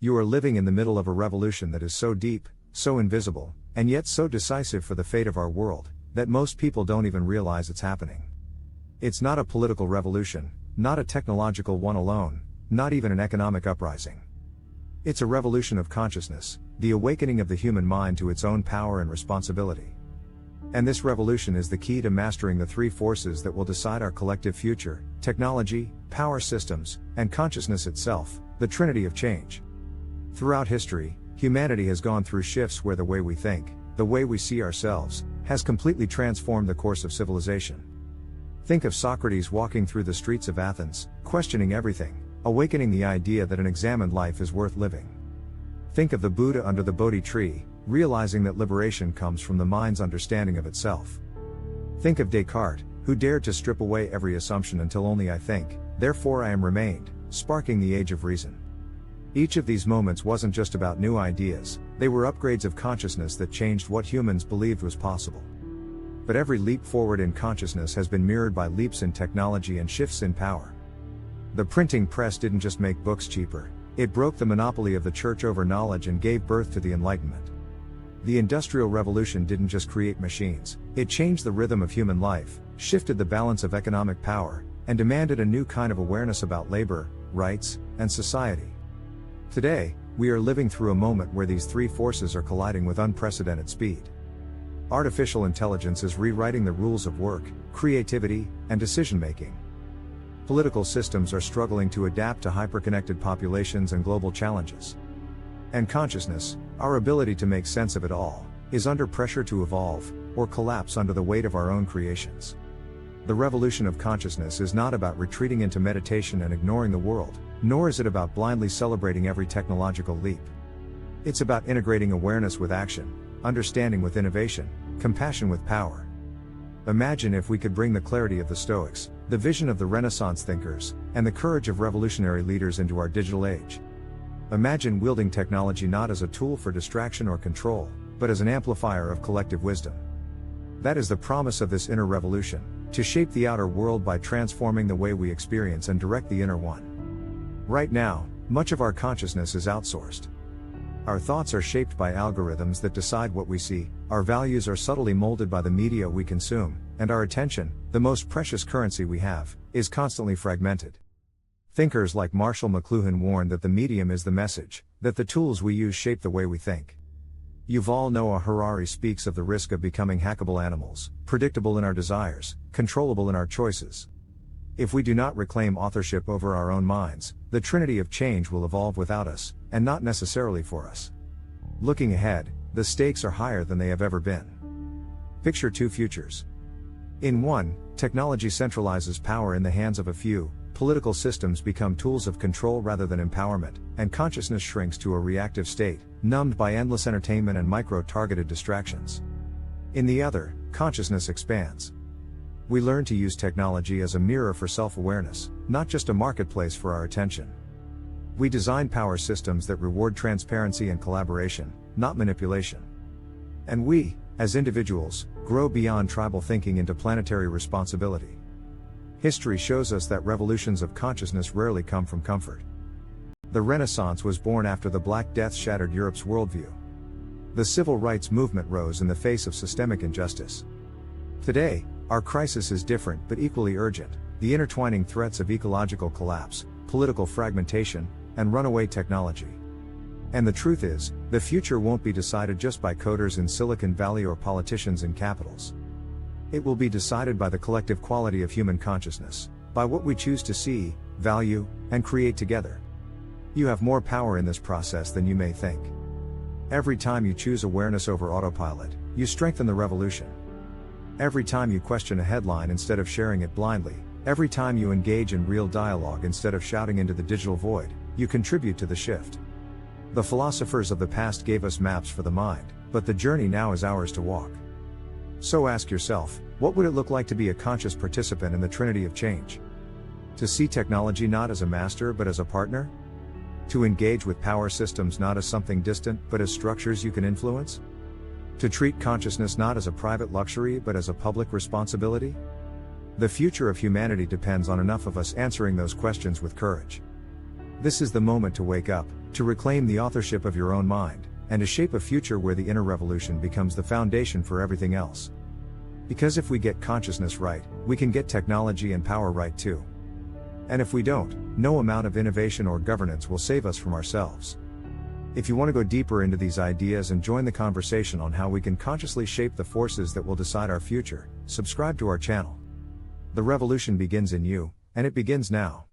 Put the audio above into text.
You are living in the middle of a revolution that is so deep, so invisible, and yet so decisive for the fate of our world, that most people don't even realize it's happening. It's not a political revolution, not a technological one alone, not even an economic uprising. It's a revolution of consciousness, the awakening of the human mind to its own power and responsibility. And this revolution is the key to mastering the three forces that will decide our collective future: technology, power systems, and consciousness itself, the trinity of change. Throughout history, humanity has gone through shifts where the way we think, the way we see ourselves, has completely transformed the course of civilization. Think of Socrates walking through the streets of Athens, questioning everything, awakening the idea that an examined life is worth living. Think of the Buddha under the Bodhi tree, realizing that liberation comes from the mind's understanding of itself. Think of Descartes, who dared to strip away every assumption until only I think, therefore I am remained, sparking the age of reason. Each of these moments wasn't just about new ideas, they were upgrades of consciousness that changed what humans believed was possible. But every leap forward in consciousness has been mirrored by leaps in technology and shifts in power. The printing press didn't just make books cheaper, it broke the monopoly of the church over knowledge and gave birth to the Enlightenment. The Industrial Revolution didn't just create machines, it changed the rhythm of human life, shifted the balance of economic power, and demanded a new kind of awareness about labor, rights, and society. Today, we are living through a moment where these three forces are colliding with unprecedented speed. Artificial intelligence is rewriting the rules of work, creativity, and decision-making. Political systems are struggling to adapt to hyperconnected populations and global challenges. And consciousness, our ability to make sense of it all, is under pressure to evolve, or collapse under the weight of our own creations. The revolution of consciousness is not about retreating into meditation and ignoring the world, nor is it about blindly celebrating every technological leap. It's about integrating awareness with action, understanding with innovation, compassion with power. Imagine if we could bring the clarity of the Stoics, the vision of the Renaissance thinkers, and the courage of revolutionary leaders into our digital age. Imagine wielding technology not as a tool for distraction or control, but as an amplifier of collective wisdom. That is the promise of this inner revolution, to shape the outer world by transforming the way we experience and direct the inner one. Right now, much of our consciousness is outsourced. Our thoughts are shaped by algorithms that decide what we see, our values are subtly molded by the media we consume, and our attention, the most precious currency we have, is constantly fragmented. Thinkers like Marshall McLuhan warn that the medium is the message, that the tools we use shape the way we think. Yuval Noah Harari speaks of the risk of becoming hackable animals, predictable in our desires, controllable in our choices. If we do not reclaim authorship over our own minds, the trinity of change will evolve without us, and not necessarily for us. Looking ahead, the stakes are higher than they have ever been. Picture two futures. In one, technology centralizes power in the hands of a few, political systems become tools of control rather than empowerment, and consciousness shrinks to a reactive state, numbed by endless entertainment and micro-targeted distractions. In the other, consciousness expands. We learn to use technology as a mirror for self-awareness, not just a marketplace for our attention. We design power systems that reward transparency and collaboration, not manipulation. And we, as individuals, grow beyond tribal thinking into planetary responsibility. History shows us that revolutions of consciousness rarely come from comfort. The Renaissance was born after the Black Death shattered Europe's worldview. The civil rights movement rose in the face of systemic injustice. Today, our crisis is different but equally urgent: the intertwining threats of ecological collapse, political fragmentation, and runaway technology. And the truth is, the future won't be decided just by coders in Silicon Valley or politicians in capitals. It will be decided by the collective quality of human consciousness, by what we choose to see, value, and create together. You have more power in this process than you may think. Every time you choose awareness over autopilot, you strengthen the revolution. Every time you question a headline instead of sharing it blindly, every time you engage in real dialogue instead of shouting into the digital void, you contribute to the shift. The philosophers of the past gave us maps for the mind, but the journey now is ours to walk. So ask yourself, what would it look like to be a conscious participant in the trinity of change? To see technology not as a master but as a partner? To engage with power systems not as something distant but as structures you can influence? To treat consciousness not as a private luxury but as a public responsibility? The future of humanity depends on enough of us answering those questions with courage. This is the moment to wake up, to reclaim the authorship of your own mind, and to shape a future where the inner revolution becomes the foundation for everything else. Because if we get consciousness right, we can get technology and power right too. And if we don't, no amount of innovation or governance will save us from ourselves. If you want to go deeper into these ideas and join the conversation on how we can consciously shape the forces that will decide our future, subscribe to our channel. The revolution begins in you, and it begins now.